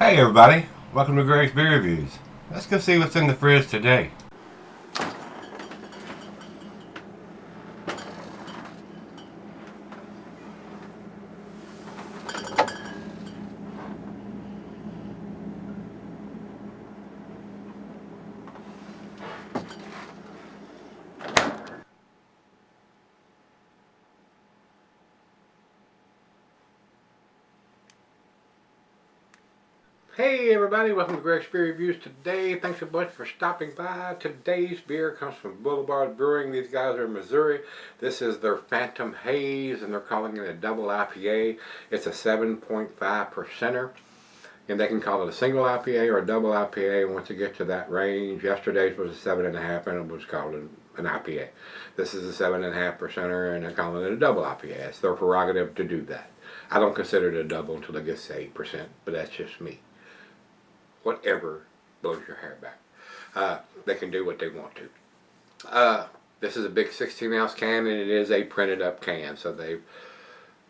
Hey everybody, welcome to Gregsbeerreviews. Let's go see what's in the fridge today. Hey everybody, welcome to Gregsbeerreviews today. Thanks so much for stopping by. Today's beer comes from Boulevard Brewing. These guys are in Missouri. This is their Phantom Haze and they're calling it a double IPA. It's a 7.5%er. And they can call it a single IPA or a double IPA once you get to that range. Yesterday's was a 7.5 and it was called an IPA. This is a 7.5%er and they're calling it a double IPA. It's their prerogative to do that. I don't consider it a double until it gets to 8%, but that's just me. Whatever blows your hair back. They can do what they want to. This is a big 16-ounce can and it is a printed up can, so they've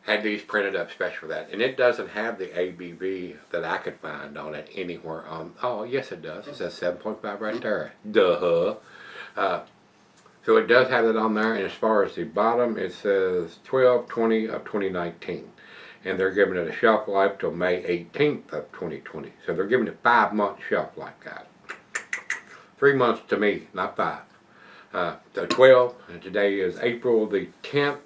had these printed up special for that. And it doesn't have the ABV that I could find on it anywhere on. Oh, yes it does. It says 7.5 right there. Duh. So it does have it on there, and as far as the bottom, it says 12/20 of 2019. And they're giving it a shelf life till May 18th of 2020. So they're giving it 5-month shelf life, guys. 3 months to me, not 5. So 12, and today is April the 10th.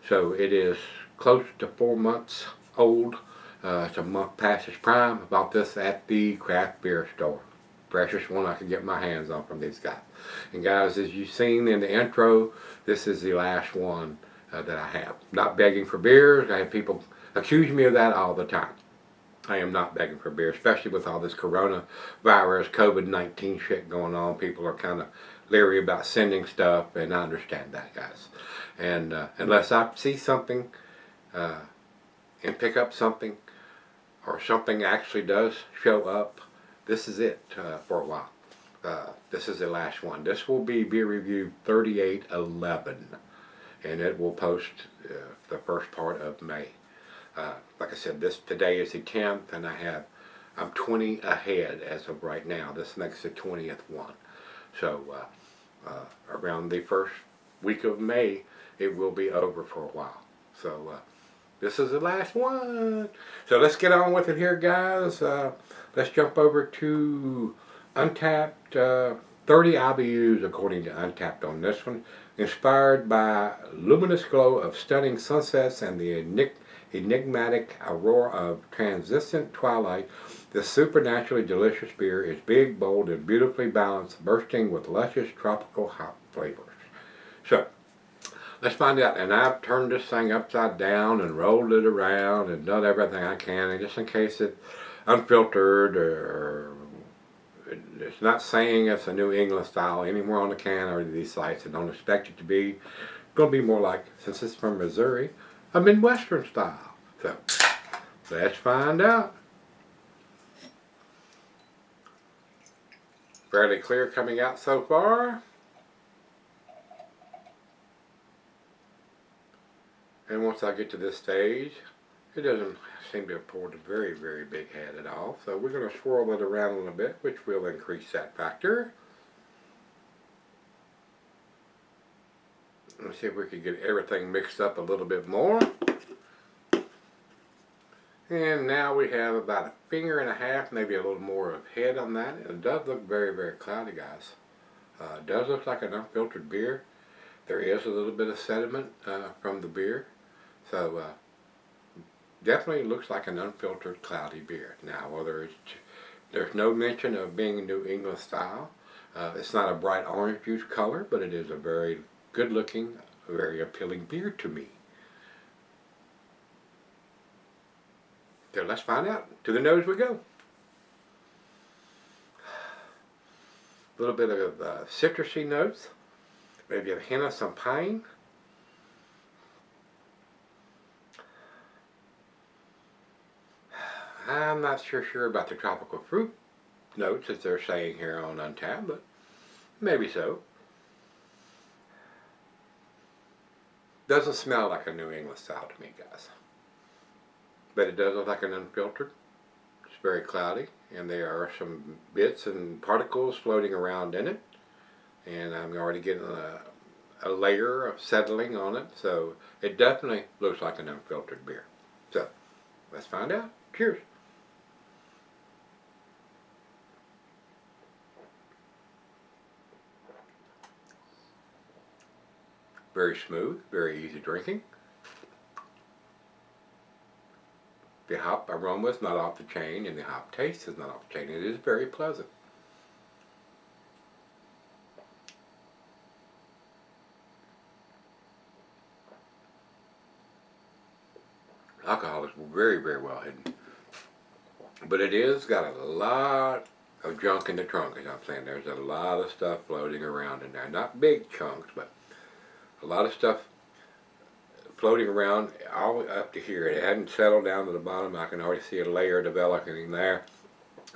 So it is close to 4 months old. It's a month past its prime. I bought this at the craft beer store. Freshest one I could get my hands on from these guys. And guys, as you've seen in the intro, this is the last one that I have. Not begging for beers. I have people accuse me of that all the time. I am not begging for beer, especially with all this coronavirus, COVID-19 shit going on. People are kind of leery about sending stuff, and I understand that, guys. And unless I see something and pick up something, or something actually does show up, this is it for a while. This is the last one. This will be beer review 3811, and it will post the first part of May. Like I said, today is the 10th, and I'm 20 ahead as of right now. This makes the 20th one. So around the first week of May, it will be over for a while. So this is the last one. So let's get on with it here, guys. Let's jump over to Untappd. 30 IBUs according to Untappd on this one. Inspired by luminous glow of stunning sunsets and the enigmatic aurora of transcendent twilight, this supernaturally delicious beer is big, bold, and beautifully balanced, bursting with luscious tropical hop flavors. So, let's find out. And I've turned this thing upside down and rolled it around and done everything I can, and just in case it's unfiltered or it's not saying it's a New England style anywhere on the can or these sites. I don't expect it to be. It's going to be more like, since it's from Missouri, a Midwestern style. So, let's find out. Fairly clear coming out so far. And once I get to this stage, it doesn't seem to have poured a very, very big head at all. So we're going to swirl it around a little bit, which will increase that factor. Let's see if we can get everything mixed up a little bit more. And now we have about 1.5 fingers, maybe a little more of head on that. It does look very, very cloudy, guys. It does look like an unfiltered beer. There is a little bit of sediment from the beer. So definitely looks like an unfiltered cloudy beer. Now whether there's no mention of being a New England style. It's not a bright orange juice color, but it is a very good looking, very appealing beer to me. So let's find out. To the nose we go. A little bit of citrusy notes. Maybe a hint of some pine. I'm not sure about the tropical fruit notes that they're saying here on Untappd, but maybe so. Doesn't smell like a New England style to me, guys. But it does look like an unfiltered. It's very cloudy, and there are some bits and particles floating around in it, and I'm already getting a layer of settling on it, so it definitely looks like an unfiltered beer. So let's find out. Cheers. Very smooth, very easy drinking. The hop aroma is not off the chain, and the hop taste is not off the chain. It is very pleasant. Alcohol is very, very well hidden. But it is got a lot of junk in the trunk, as I'm saying. There's a lot of stuff floating around in there. Not big chunks, but a lot of stuff floating around all the way up to here. It hadn't settled down to the bottom. I can already see a layer developing there.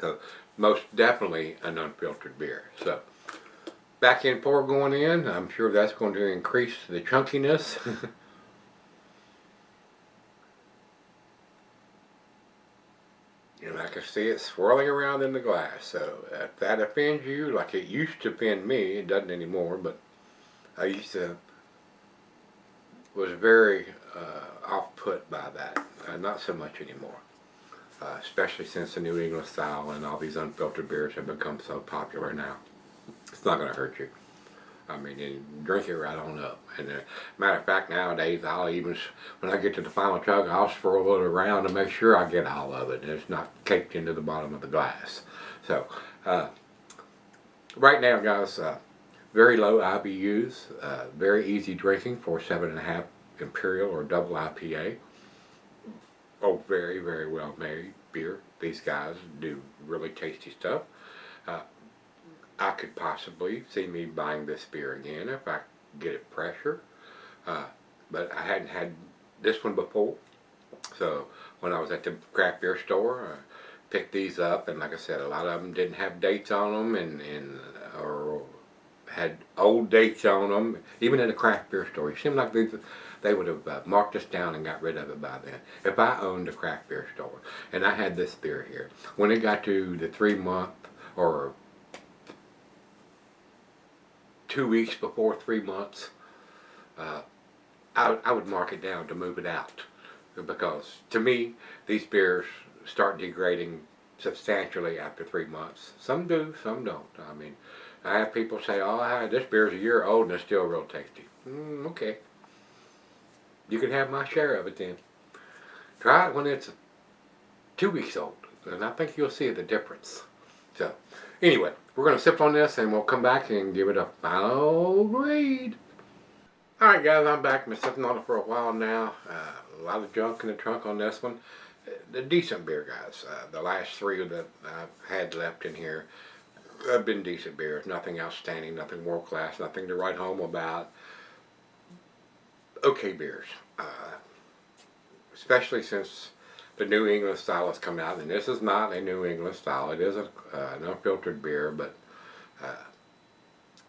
So most definitely an unfiltered beer. So back end pour going in. I'm sure that's going to increase the chunkiness. And I can see it swirling around in the glass. So if that offends you, like it used to offend me, it doesn't anymore, but I used to, was very off-put by that. Not so much anymore. Especially since the New England style and all these unfiltered beers have become so popular now. It's not going to hurt you. I mean, you drink it right on up. And matter of fact, nowadays, I'll even, when I get to the final chug, I'll swirl it around to make sure I get all of it and it's not caked into the bottom of the glass. So, right now, guys, very low IBUs, very easy drinking for 7.5 Imperial or double IPA. Oh, very, very well made beer. These guys do really tasty stuff. I could possibly see me buying this beer again if I get it fresher. But I hadn't had this one before. So when I was at the craft beer store, I picked these up, and like I said, a lot of them didn't have dates on them or had old dates on them. Even in the craft beer store, it seemed like they would have marked us down and got rid of it by then. If I owned a craft beer store and I had this beer here, when it got to the 3-month or 2 weeks before 3 months, I would mark it down to move it out, because to me these beers start degrading substantially after 3 months. Some do, some don't. I mean, I have people say, "Oh, this beer's a year old and it's still real tasty." Okay, you can have my share of it then. Try it when it's 2 weeks old, and I think you'll see the difference. So, anyway, we're going to sip on this and we'll come back and give it a final grade. Alright guys, I'm back. I've been sipping on it for a while now. A lot of junk in the trunk on this one. The decent beer, guys. The last 3 that I've had left in here have been decent beers. Nothing outstanding, nothing world class, nothing to write home about. Okay beers. Especially since the New England style has come out, and this is not a New England style. It is an unfiltered beer, but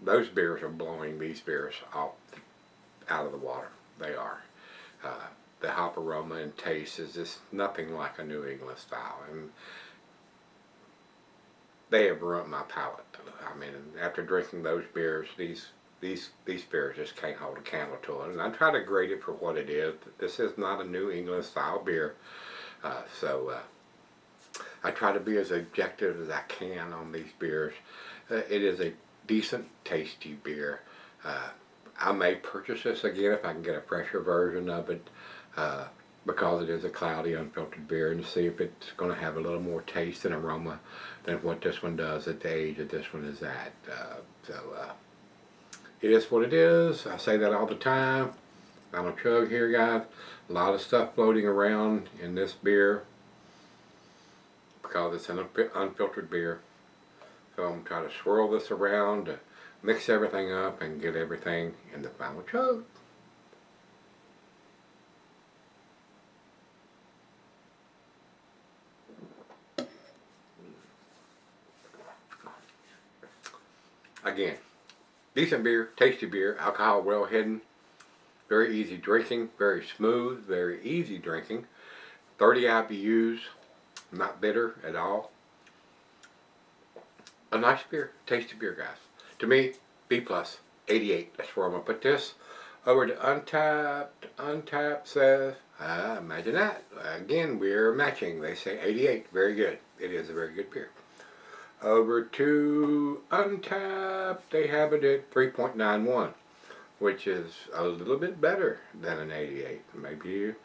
those beers are blowing these beers out of the water. They are. The hop aroma and taste is just nothing like a New England style, and they have ruined my palate. I mean, after drinking those beers, these beers just can't hold a candle to it. And I try to grade it for what it is. This is not a New England style beer. So I try to be as objective as I can on these beers. It is a decent, tasty beer. I may purchase this again if I can get a fresher version of it, because it is a cloudy, unfiltered beer, and to see if it's going to have a little more taste and aroma than what this one does at the age that this one is at. It is what it is. I say that all the time. Final chug here, guys. A lot of stuff floating around in this beer because it's an unfiltered beer. So I'm trying to swirl this around to mix everything up and get everything in the final chug. Again, decent beer, tasty beer, alcohol well hidden, very easy drinking, very smooth, very easy drinking, 30 IBUs, Not bitter at all. A nice beer, tasty beer, guys. To me, B plus, 88. That's where I'm gonna put this. Over to Untapped. Untapped says, imagine that. Again, we're matching. They say 88. Very good. It is a very good beer. Over to Untapped, they have it at 3.91, which is a little bit better than an 88. Maybe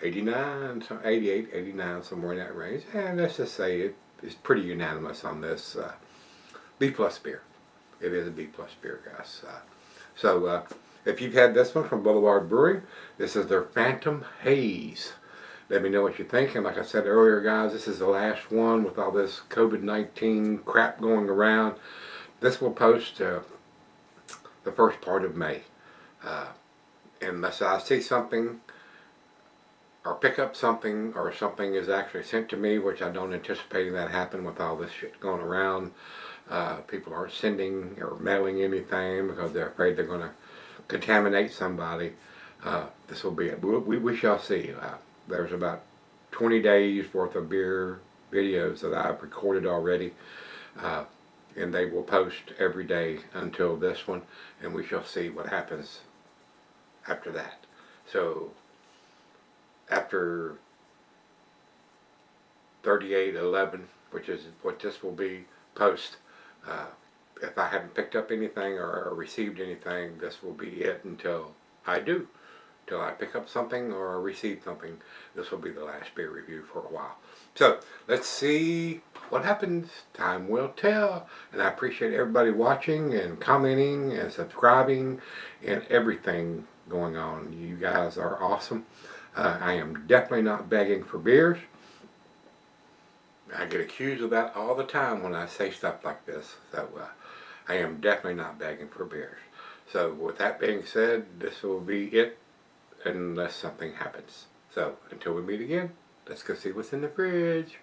89, 88, 89, somewhere in that range. And let's just say it's pretty unanimous on this B plus beer. It is a B plus beer, guys. If you've had this one from Boulevard Brewing, this is their Phantom Haze. Let me know what you think. And like I said earlier, guys, this is the last one with all this COVID-19 crap going around. This will post the first part of May. Unless I see something or pick up something or something is actually sent to me, which I don't anticipate that happen with all this shit going around. People aren't sending or mailing anything because they're afraid they're going to contaminate somebody. This will be it. We shall see. There's about 20 days worth of beer videos that I've recorded already, and they will post every day until this one, and we shall see what happens after that. So after 38/11, which is what this will be post, if I haven't picked up anything or received anything, this will be it until I do. Till I pick up something or receive something, this will be the last beer review for a while. So let's see what happens. Time will tell. And I appreciate everybody watching and commenting and subscribing and everything going on. You guys are awesome. I am definitely not begging for beers. I get accused of that all the time when I say stuff like this. So I am definitely not begging for beers. So with that being said, this will be it unless something happens. So until we meet again, let's go see what's in the fridge.